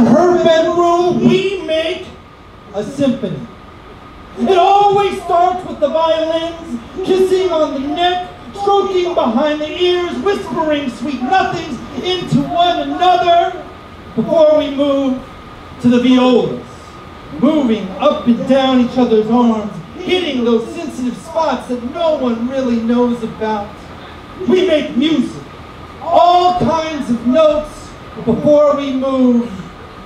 her bedroom, we make a symphony. It always starts with the violins, kissing on the neck, stroking behind the ears, whispering sweet nothings into one another before we move to the violas, moving up and down each other's arms, hitting those sensitive spots that no one really knows about. We make music, all kinds of notes before we move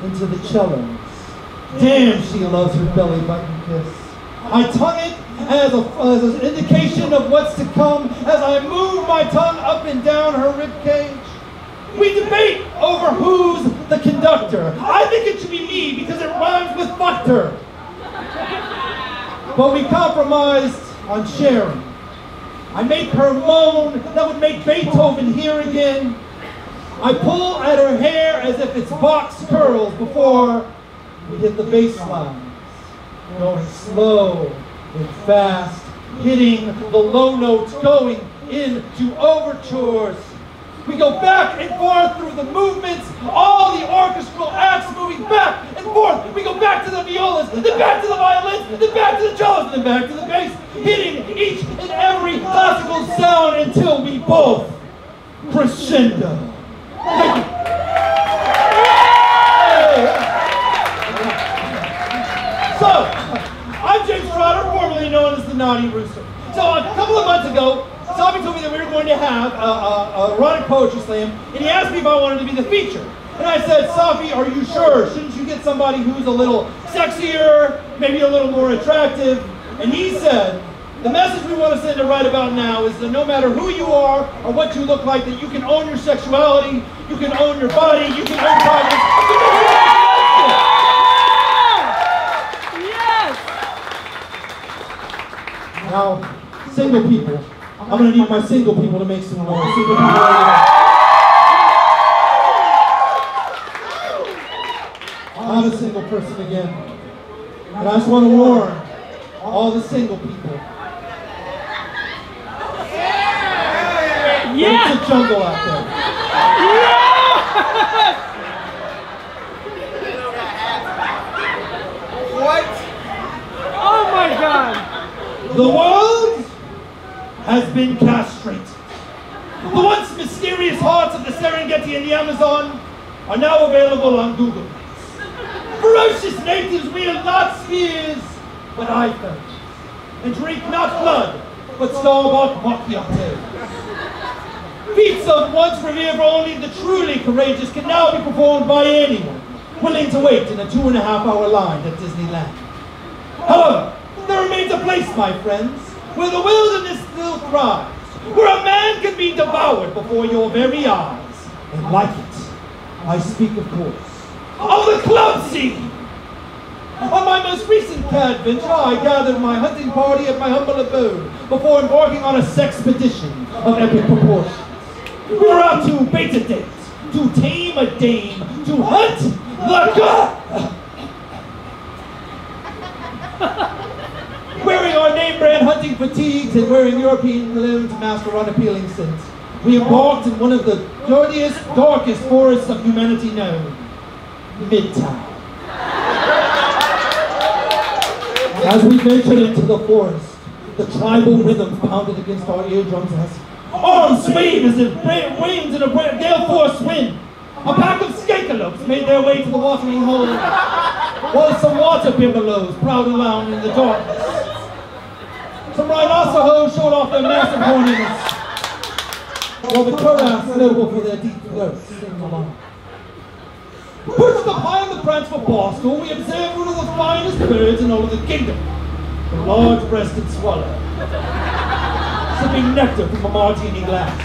into the cellos. Damn, she loves her belly button kiss. I tongue it as an indication of what's to come as I move my tongue up and down her ribcage. We debate over who's the conductor. I think it should be me because it rhymes with fucked her. But we compromised on sharing. I make her moan that would make Beethoven hear again. I pull at her hair as if it's box curls before we hit the bass lines, going slow and fast, hitting the low notes, going into overtures. We go back and forth through the movements, all the orchestral acts moving back and forth. We go back to the violas, then back to the violins, then back to the cellos, then back to the bass, hitting each and every classical sound until we both crescendo. Thank you. So, I'm James Trotter, formerly known as the Naughty Rooster. So a couple of months ago, Tommy told me that we were going to have a erotic poetry slam, and he asked me if I wanted to be the feature. And I said, Safi, are you sure? Shouldn't you get somebody who's a little sexier, maybe a little more attractive? And he said, the message we want to send to right about now is that no matter who you are or what you look like, that you can own your sexuality, you can own your body, you can own privacy. Yes! Now, single people. I'm going to need my single people to make some noise. Single people. I'm not a single person again. And I just want to warn all the single people. Yeah! It's a jungle out there. What? Oh my God! The world has been castrated. The once mysterious hearts of the Serengeti and the Amazon are now available on Google. Ferocious natives wield not spears, but iPhones, and drink not blood, but Starbucks macchiato. Feats of once revered for only the truly courageous can now be performed by anyone willing to wait in a 2.5-hour line at Disneyland. However, there remains a place, my friends, where the wilderness still thrives, where a man can be devoured before your very eyes. And like it, I speak, of course, of the club scene. On my most recent adventure, I gathered my hunting party at my humble abode before embarking on a sexpedition of epic proportions. We were out to bait a date, to tame a dame, to hunt the god. Wearing our name-brand hunting fatigues and wearing European cologne to mask our unappealing scents, we embarked in one of the dirtiest, darkest forests of humanity known, Midtown. As we ventured into the forest, the tribal rhythms pounded against our eardrums as arms swayed as if wings in a gale force wind. A pack of skankalopes made their way to the watering hole, while some water bimbelows prowled around in the darkness. Some rhinoceros showed off their massive horniness, while the Koraths, notable for their deep throats, sing along. Perched up high on the branch of a bar stool, we observed one of the finest birds in all of the kingdom, the large-breasted swallow, sipping nectar from a martini glass.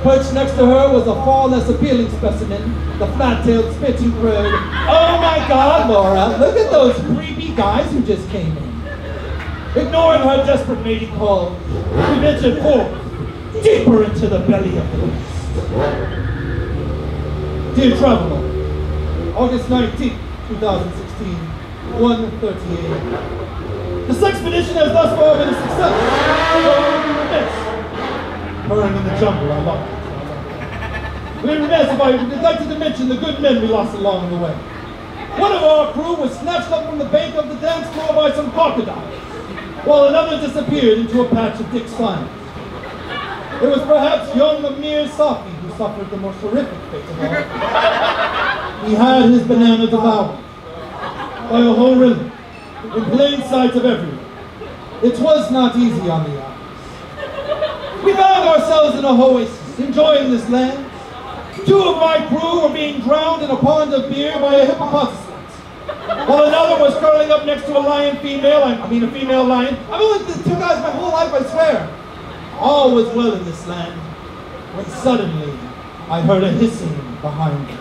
Perched next to her was a far less appealing specimen, the flat-tailed spittoon bird. Oh my God, Laura, look at those creepy guys who just came in. Ignoring her desperate mating call, we ventured forth, deeper into the belly of the beast. Dear traveler, August 19th, 2016, 1:30 a.m. The sexpedition has thus far been a success. So we will be remiss. Purring in the jungle, I love it. we'd be remiss if I neglected to mention the good men we lost along the way. One of our crew was snatched up from the bank of the dance floor by some crocodiles, while another disappeared into a patch of Dick's finds. It was perhaps young Amir Safi who suffered the most horrific fate of all. He had his banana devoured by a gorilla in plain sight of everyone. It was not easy on the eyes. We found ourselves in a oasis, enjoying this land. Two of my crew were being drowned in a pond of beer by a hippopotamus, while another was curling up next to a lion female, a female lion. I've only lived with two guys my whole life, I swear. All was well in this land, when suddenly I heard a hissing behind me.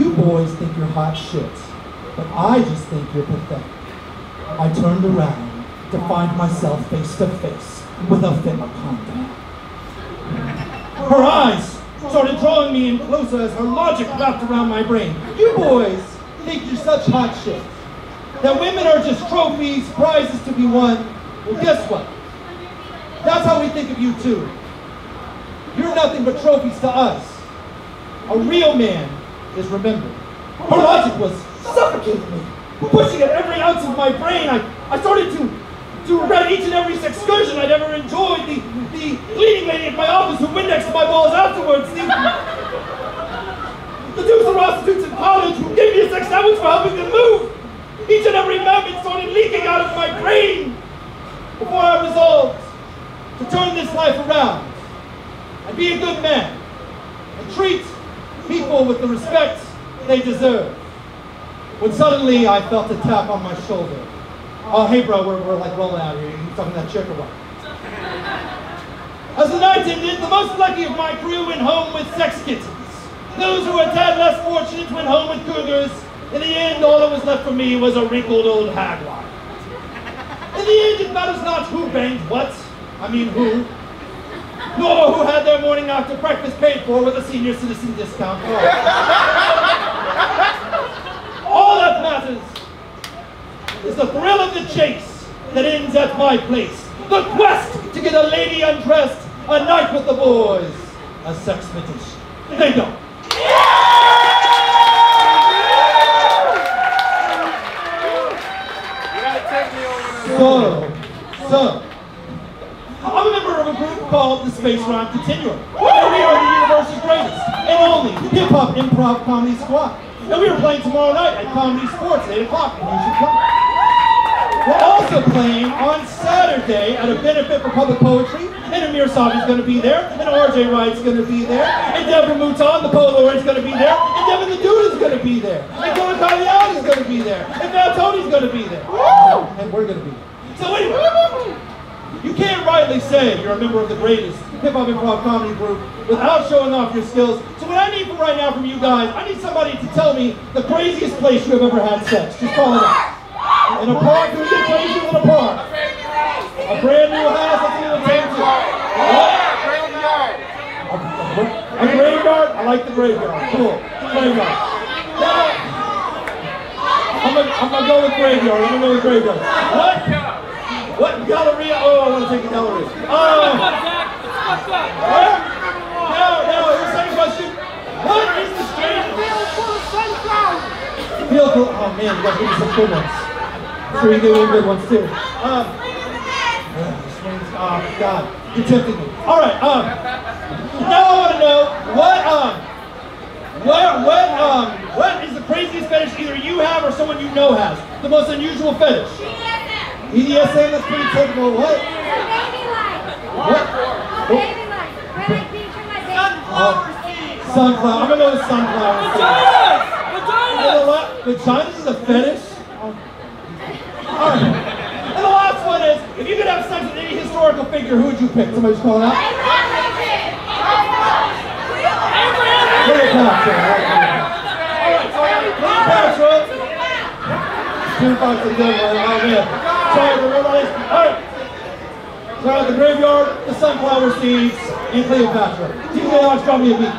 You boys think you're hot shit, but I just think you're pathetic. I turned around to find myself face to face with a Femaconda. Her eyes started drawing me in closer as her logic wrapped around my brain. You boys think you're such hot shit, that women are just trophies, prizes to be won. Well, guess what? That's how we think of you too. You're nothing but trophies to us. A real man is remembered. Her logic was suffocating me, pushing at every ounce of my brain. I started to regret each and every excursion I'd ever enjoyed. The cleaning lady at my office who indexed my balls afterwards. The dukes of prostitutes in college who gave me a sex sandwich for helping them move. Each and every memory started leaking out of my brain before I resolved to turn this life around and be a good man and treat people with the respect they deserve. When suddenly I felt a tap on my shoulder. Oh, hey bro, we're like rolling out here. You talking to that chick or what? As the night ended, the most lucky of my crew went home with sex kittens. Those who were a tad less fortunate went home with cougars. In the end, all that was left for me was a wrinkled old hagwad. In the end, it matters not who banged what, who, nor who had their morning after breakfast paid for with a senior citizen discount card. All that matters is the thrill of the chase that ends at my place. The quest to get a lady undressed, a night with the boys, a sex fetish. They go. So, I'm a member of a group called the Space Rhyme Continuum. And we are the universe's greatest and only hip-hop improv comedy squad. And we are playing tomorrow night at Comedy Sports at 8 o'clock, and you should come. We're also playing on Saturday at a benefit for public poetry, and Amir Safi's going to be there, and RJ Wright's going to be there, and Deborah Mouton, the Polaroid's going to be there, and Devin the Dude is going to be there, and Don Cagliani's going to be there, and Val Tony's going to be there, and we're going to be there. So anyway, you can't rightly say you're a member of the greatest hip-hop improv comedy group without showing off your skills. So what I need from right now from you guys, I need somebody to tell me the craziest place you have ever had sex. Just call it out. In a park? Can we get crazy in a park? A brand new house? That's a little fancy. A graveyard? I like the graveyard. Cool. Graveyard. Now, I'm gonna go with graveyard. I'm gonna go with graveyard. What? Galleria? Oh, I want to take a Galleria. Now, here's the second question. What is the strangest? Feel cool. Oh man, you got to give me some good ones. I'm sure you get any good ones too. Oh God, you're tempting me. All right. Now I want to know what is the craziest fetish either you have or someone you know has? The most unusual fetish. BDSM, that's pretty typical. What? What? Sunflower seeds. Sunflower. I'm gonna go with sunflower seeds. Vaginas is a fetish? Alright. And the last one is, if you could have sex with any historical figure, who would you pick? Somebody's calling out? Cleopatra. Cleopatra. Cleopatra to the devil. Oh man. Alright. So out the graveyard, the sunflower seeds, and Cleopatra. DJ Ox, drop me a beat.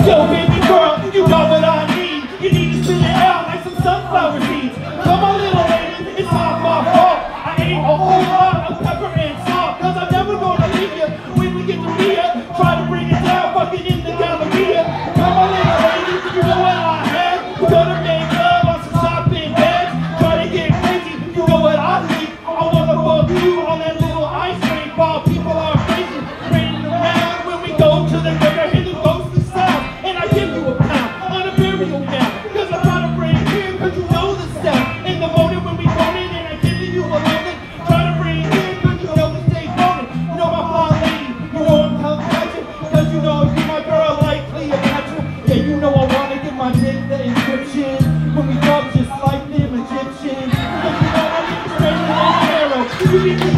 Yo, baby girl, you got what I need. You need to spit it out.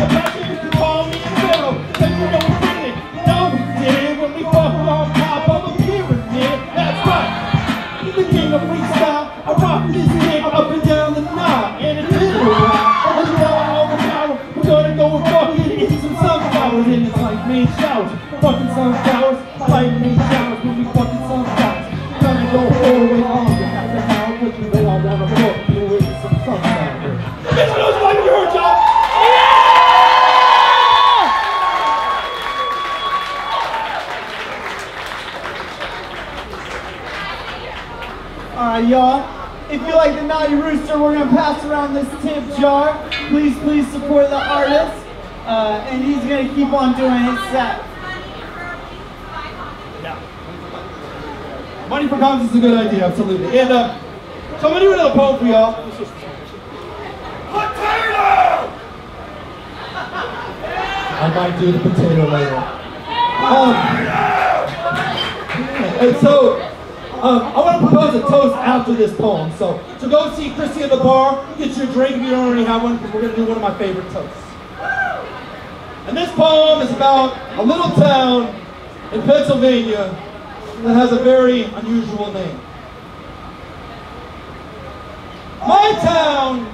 a passion, you can call me a hero. Cause you know we did it. You know we did it when we fucked on top of a pyramid. That's right. The king of freestyle. I rock this thing up and down the Nile. And it's been a while. As you know, I'm overpowered. We're gonna go and fucking eat some sunflowers. And it's like main showers. Fucking sunflowers. Like main showers when we fucking sunflowers. Gonna go all the way longer. Half an hour. Cause you know I wanna fuck you with some sunflowers. Bitch, I know it's like you heard, y'all. Alright, y'all. If you like the Naughty Rooster, we're going to pass around this tip jar. Please support the artist. And he's going to keep on doing his set. Yeah. Money for cons is a good idea, absolutely. And so I'm going to do another poem for y'all. Potato! I might do the potato later. And so, I want to propose a toast after this poem. So go see Chrissy at the bar, get you a drink if you don't already have one, because we're going to do one of my favorite toasts. And this poem is about a little town in Pennsylvania that has a very unusual name. My town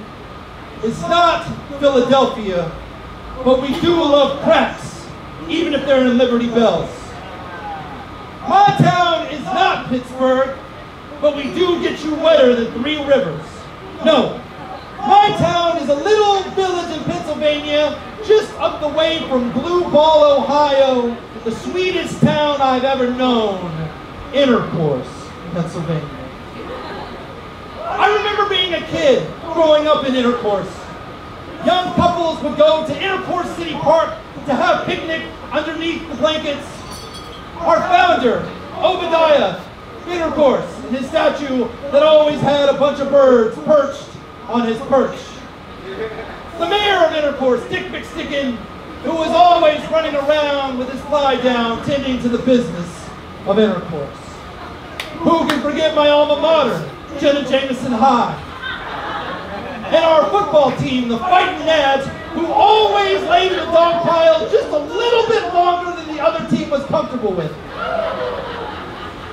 is not Philadelphia, but we do love cracks, even if they're in Liberty Bells. My town is not Pittsburgh, but we do get you wetter than Three Rivers. No, my town is a little village in Pennsylvania, just up the way from Blue Ball, Ohio, the sweetest town I've ever known, Intercourse, Pennsylvania. I remember being a kid growing up in Intercourse. Young couples would go to Intercourse City Park to have picnic underneath the blankets. Our founder, Obadiah Intercourse, and his statue that always had a bunch of birds perched on his perch. The mayor of Intercourse, Dick McSticken, who was always running around with his fly down, tending to the business of Intercourse. Who can forget my alma mater, Jenna Jameson High? And our football team, the Fighting Nads, who always laid in the dog pile just a little bit longer than the other team was comfortable with.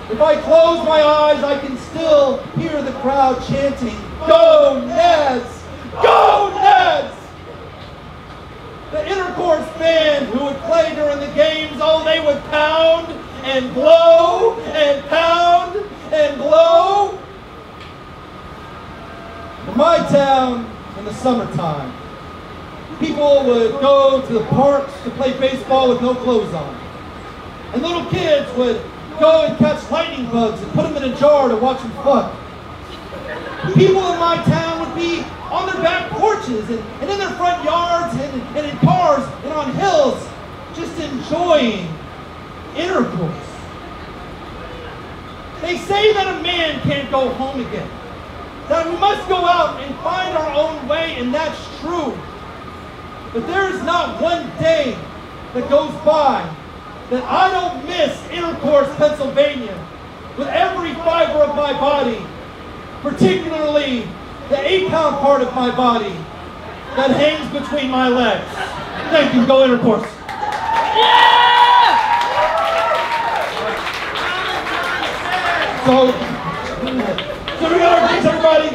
If I close my eyes, I can still hear the crowd chanting, "Go Nads! Go Nads!" The Intercourse band who would play during the games, oh, they would pound and blow and pound and blow. In my town, in the summertime, people would go to the parks to play baseball with no clothes on. And little kids would go and catch lightning bugs and put them in a jar to watch them fuck. People in my town would be on their back porches and in their front yards and in cars and on hills, just enjoying intercourse. They say that a man can't go home again, that we must go out and find our own way, and that's true. But there is not one day that goes by that I don't miss Intercourse, Pennsylvania, with every fiber of my body, particularly the 8-pound part of my body that hangs between my legs. Thank you. Go Intercourse. Yeah! So we got our drinks, everybody.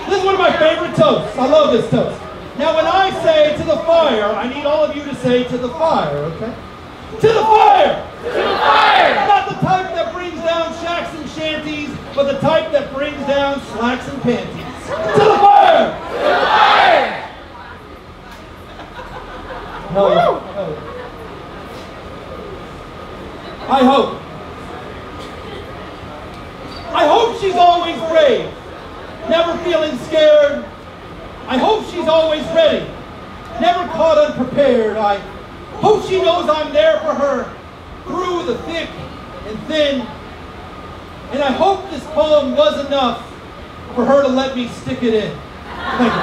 This is one of my favorite toasts. I love this toast. Now, when I say to the fire, I need all of you to say to the fire, okay? To the fire! To the fire! Not the type that brings down shacks and shanties, but the type that brings down slacks and panties. To the fire! To the fire! Hell yeah. Hell yeah. I hope she's always brave, never feeling scared. I hope she's always ready, never caught unprepared. I hope she knows I'm there for her through the thick and thin. And I hope this poem was enough for her to let me stick it in. Thank you.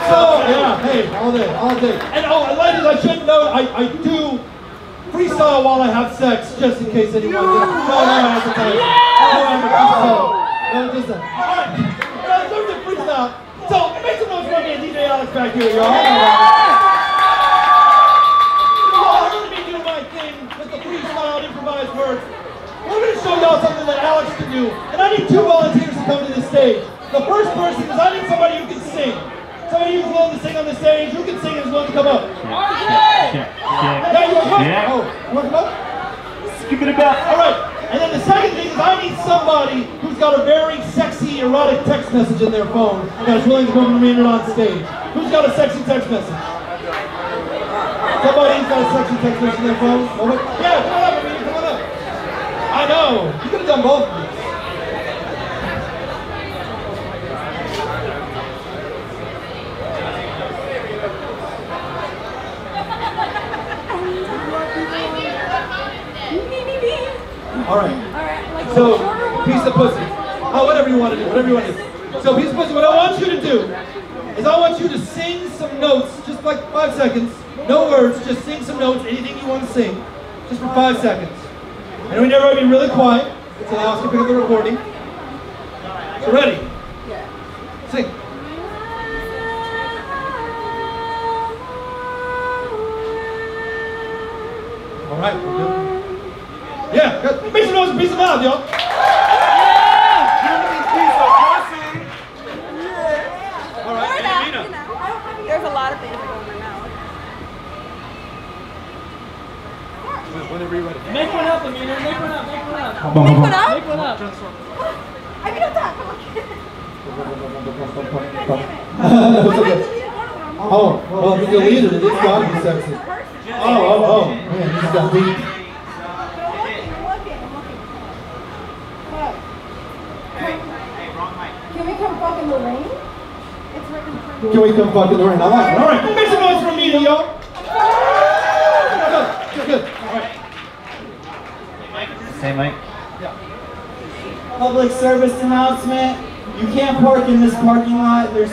So, yeah, hey, all day, all day. And ladies, I should note, I do freestyle while I have sex, just in case anyone didn't. No, I have to tell you. No, just that. All right, so freestyle. So, make some noise. man DJ Alex back here, y'all. I'm going to be doing my thing with the freestyle improvised words. We're going to show y'all something that Alex can do. And I need 2 volunteers to come to the stage. The first person is I need somebody who can sing. Somebody who's willing to sing on the stage. Who can sing and is willing to come up? Yeah, you want to come? Yeah. Oh, you want to come up? Skip it about. All right. And then the second thing is I need somebody who's got a very sexy, erotic text message in their phone that is willing to come and read it on stage. Who's got a sexy text message? Somebody's got a sexy text message in their phone? Nobody? Yeah, come on up, Amina, come on up. I know. You could have done both of these. All right. So, piece of pussy. Oh, whatever you want to do. Whatever you want to do. So, piece of pussy. What I want you to do is I want you to sing some notes, just like 5 seconds. No words. Just sing some notes. Anything you want to sing, just for 5 seconds. And we never be really quiet until Alex can pick up the recording. So, ready? Sing. All right. We're good. Yeah, good. Make some noise and peace of mouth, y'all. Yeah! All right, Amina. There's a lot of things that go in my mouth. Whenever you're ready. Make one up, Amina. Make one up. Make one up. Make one up? Make one up. I mean, don't talk. Oh, well, if you deleted it, it's gotta be sexy. Oh, man, this got deep. Can we come fuck in the rain? It's right in the front. Can we come fuck in the rain? I like it. All right, make some noise for Amina, y'all. Good. All right. Hey, Mike. Public service announcement. You can't park in this parking lot. There's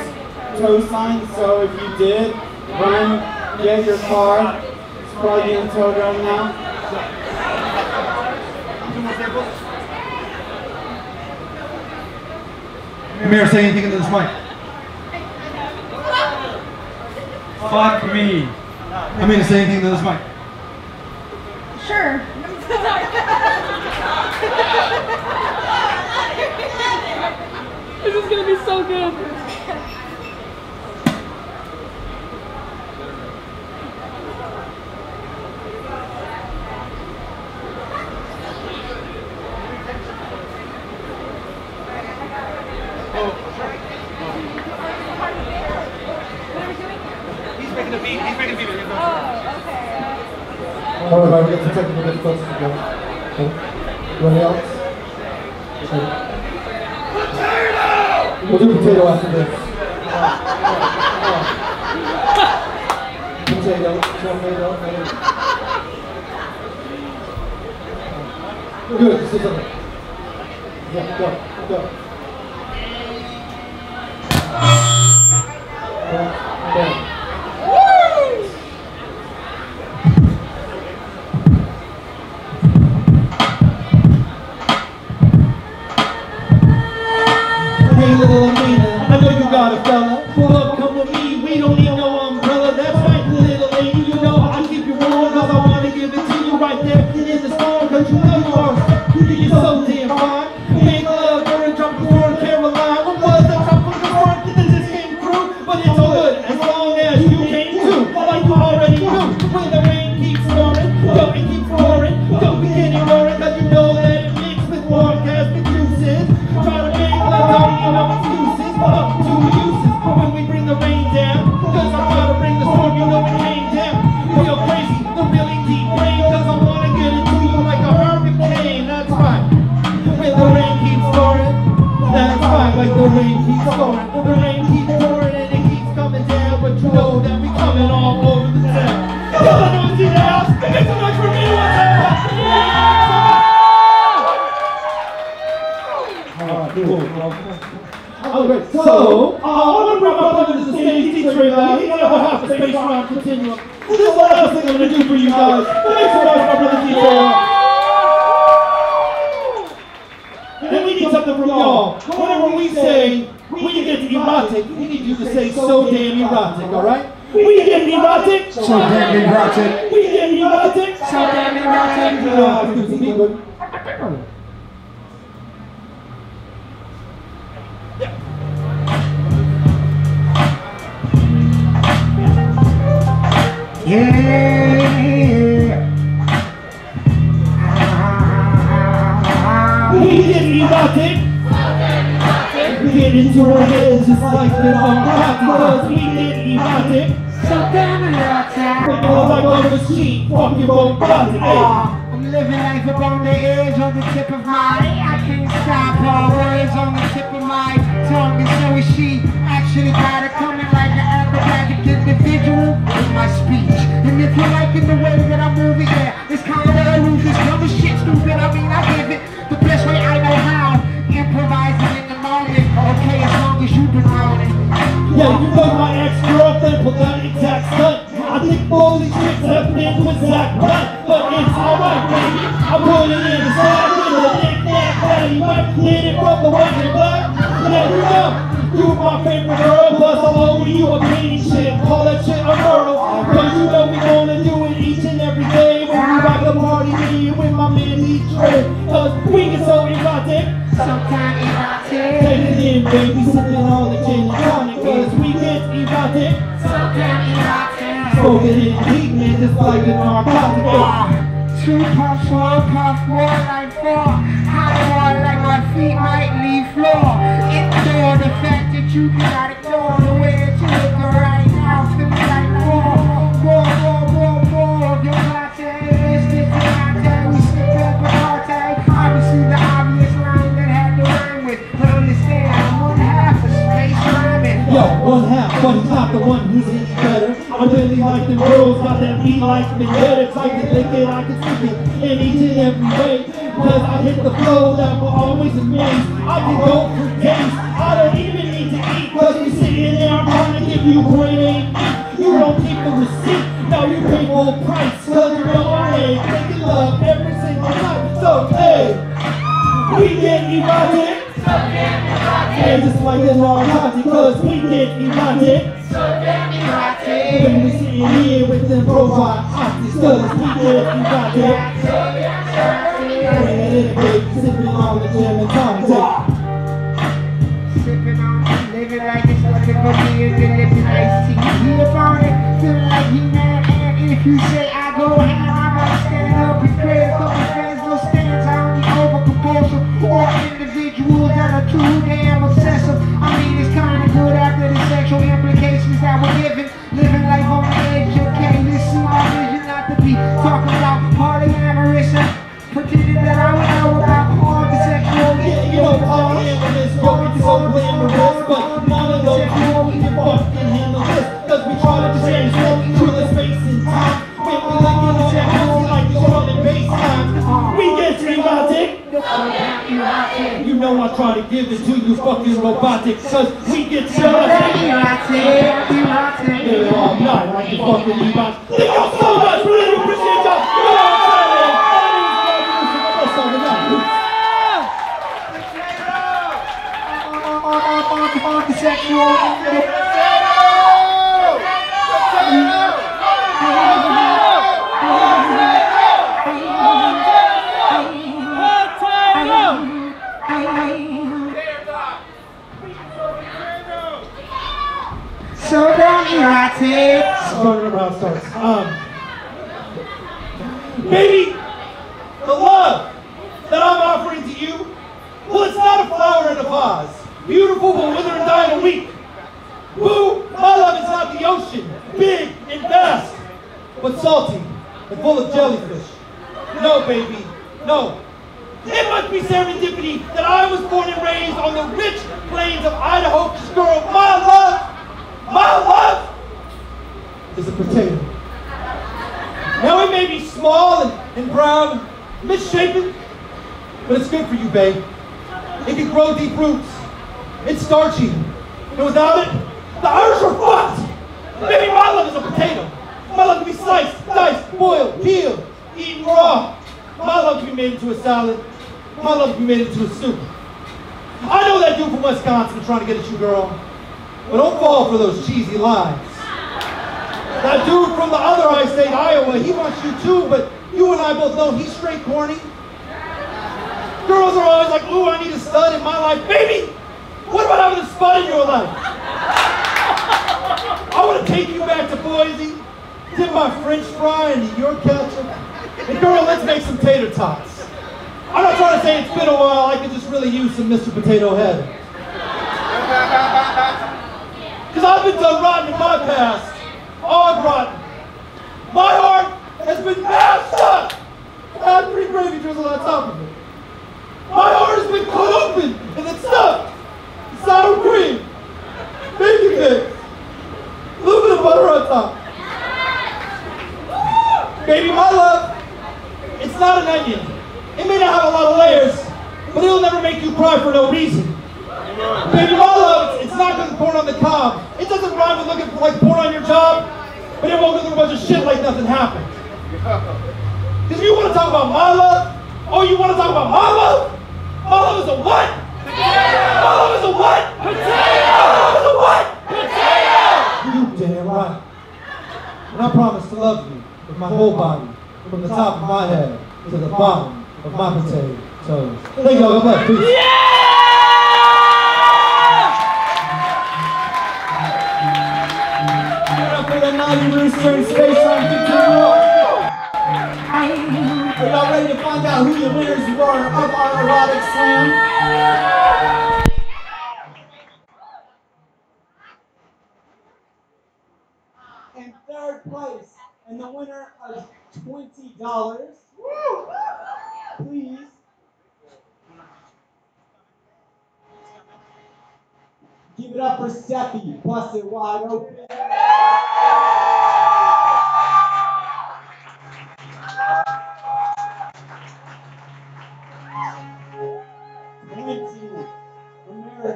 tow signs, so if you did, run, get your car. It's probably getting towed right now. Mayor, say anything into this mic. Fuck me. I mean to say anything into this mic. Sure. This is gonna be so good. All right, we got some technical difficulties to go. Anybody else? Potato! We'll do potato after this. Potato. Good, just sit down. Yeah, go. Go. Little Amina, I know you got a fella. Pull up, come with me, we don't need no umbrella. That's right, little lady, you know I'll keep you warm, cause I wanna give it to you right there in the storm, cause you know you are, you're so damn fine. We ain't love, you're a jump from Caroline. What was the jump from the front that just came through? But it's all good, as long as you came too, like you already knew. When the rain keeps pouring, go and keep pouring, go begin and roaring, cause you know that it mixed with orgasmic juices. Try to make love, don't need no excuses, up to uses when we bring the rain down, cause I'm about to bring the storm, you know it came down. Real crazy, the really deep rain, cause I wanna get it to you like a hurricane, that's right. When the rain keeps pouring, that's right, like the rain keeps pouring. The rain keeps pouring and it keeps coming down, but you know that we coming all over the town. Y'all know it's in the house, make some noise for me one time. Alright, so, I want to bring my brother to the stage, teacher Ray Loud. He's going to have a space round continuum. This is the last thing I'm going to do for you guys. Make some noise for my brother, teacher Ray Loud. And we need something from y'all. Whenever we say, when you get to erotic, we need you to say so damn erotic, alright? We get erotic. So damn erotic. We get erotic. So damn erotic. You know how to do some people. Yeah. We get erotic. We get into our heads just like the because we get erotic. So damn erotic. Because like on the street, fucking robotic. I'm living life up on the edge, on the tip of my I can't stop, all words on the tip of my tongue. And so is she. Actually got it coming like an acrobatic individual with my speech. And if you're liking the way that I'm moving, yeah, it's kind of a Rooster's dumb as shit, stupid. I mean, I give it the best way I know how. Improvising in the moment, okay, as long as you've been rolling. Yeah, you know my ex-girlfriend put that exact stunt. I think all these chicks have been with Zach Blunt, but it's alright, baby. I put it in the sack with a knick-knack, patty, might hit it from the white and black. Yeah, you know, you're my favorite girl, plus I'll owe you a clean shit. Call that shit a girl, cause you know we gonna do it each and every day. When we rock the party, me with my man D-Trey, cause we get so erotic. Sometimes erotic. Take it in, baby, sipping on the gin and tonic, cause we get erotic. Sometimes erotic. Smoking in heat, man, just like a narcotic. 2 puffs, 1 puff, 1 like 4. Hot water like my feet might leave floor. Ignore the fact that you cannot ignore the way that you look right now. Feel me like more of your latte. It's this latte, we sip up a latte. Obviously the obvious line that had to rhyme with. But understand, I'm 1/2 of space rhyming. Yo, 1/2, but he's not the one who's any better. I really like them girls, got that beat like vendetta. Type to lick it, I can stick it in each and every way. Cause I hit the flow that will always amaze. I can go for days, I don't even need to eat. Cause we sitting there, I'm trying to give you great ain't meat. You don't keep the receipt, now you pay full price. Cause you know I ain't making love every single night. So hey, we get erotic. And just like the narcotic, cause we get erotic. When we sitting here with them robot optics, cause we get erotic. Bring it in, baby, sipping on the gin and tonic. Sipping on it, living like it's nothing but me and then living iced tea. He upon it, feeling like he mad. And if you say I go ham, I might stand up and create a couple fans, no stands. I only over compulsion or individuals that are too damn obsessive. I mean, it's kinda good after the sexual implications that we're given. Living life on the edge, okay, listen, my vision not to be talking about polyamorous and pretending that I would know about all the sexual. Yeah, you know, polyamorous, yo, it's so glamorous, but none of those people we can fucking handle this. Cause we try to change through the space and time. When we linking on that pussy like the drum and bass time. We get erotic. You know I try to give it to you fucking robotic. Cause we get erotic. Yeah, all night like the fucking erotic. Thank you so much, really appreciate y'all. You know what I'm saying? On the sexual. So damn erotic. Starting around starts. Baby, the love that I'm offering to you, well, it's not a flower in a vase. Beautiful but wither and die in a week. Boo, my love is not the ocean, big and vast, but salty and full of jellyfish. No, baby, no. It must be serendipity that I was born and raised on the rich plains of Idaho. Girl, my love is a potato. Now it may be small and brown, misshapen, but it's good for you, babe. It can grow deep roots. It's starchy. And without it, the Irish are fucked. Baby, my love is a potato. My love can be sliced, diced, boiled, peeled, eaten raw. My love can be made into a salad. My love can be made into a soup. I know that dude from Wisconsin trying to get at you, girl. But don't fall for those cheesy lines. That dude from the other I-State, Iowa, he wants you too, but you and I both know he's straight corny. Girls are always like, ooh, I need a stud in my life. Baby, what about having a spud in your life? I want to take you back to Boise, dip my French fry into your ketchup, and girl, let's make some tater tots. I'm not trying to say it's been a while, I could just really use some Mr. Potato Head. Because I've been done rotten in my past. Hog rotten. My heart has been mashed up. Add 3 gravy drizzle on top of it. My heart has been cut open and then stuffed. Sour cream. Baby mix. A little bit of butter on top. Baby, my love, it's not an onion. It may not have a lot of layers, but it'll never make you cry for no reason. Baby, my love, it's not good porn on the cob. It doesn't rhyme with looking like porn on your job, but it won't go through a bunch of shit like nothing happened. Because you want to talk about my love? Oh, you want to talk about my love? My love is a what? Potato! My love is a what? Potato! My love is a what? Potato! You damn right. And I promise to love you with my whole body, from the top of my head to the bottom of my potato toes. Thank you all. God bless. Peace. Yeah! For the naughty Rooster and Space on Continual. Are y'all ready to find out who the winners were of our erotic slam? In 3rd place, and the winner of $20, please give it up for Steffi, busted wide open. $20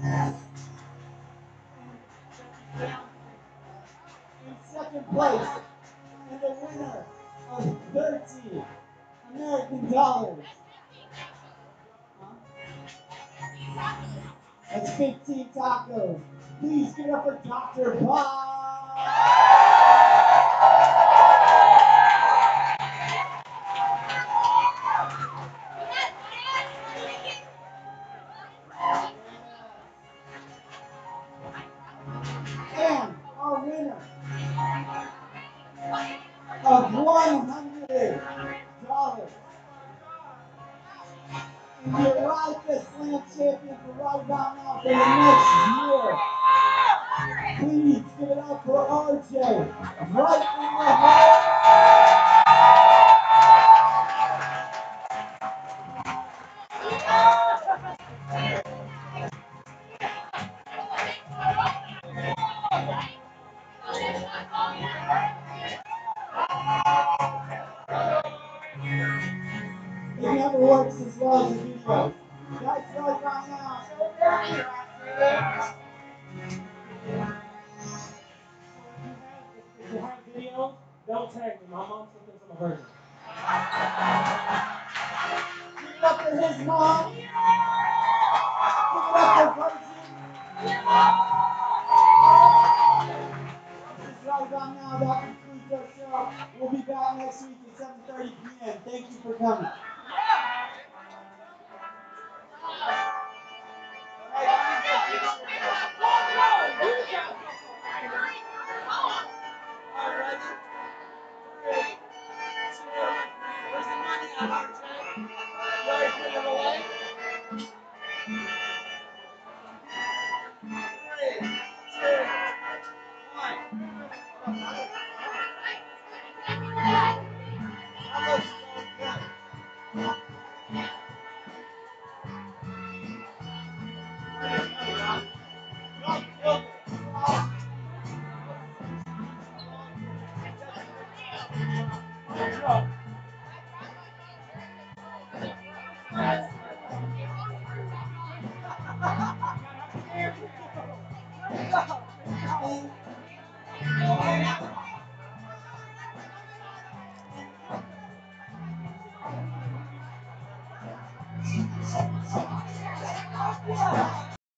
American. In 2nd place, and the winner of $30 American. That's 15 tacos. Please give it up for Dr. Bob. And our winner of $100. And the Erotica Slam champion for right about now for the next year. Please give it up for RJ. Right in the hole. It never works as well as a video. That's right by now. If you have videos, don't tag me. My mom still thinks I'm a virgin. Give it up for his mom. Give it up for Virgin. This is right about now. That concludes our show. We'll be back next week at 7:30 p.m. Thank you for coming. Stop.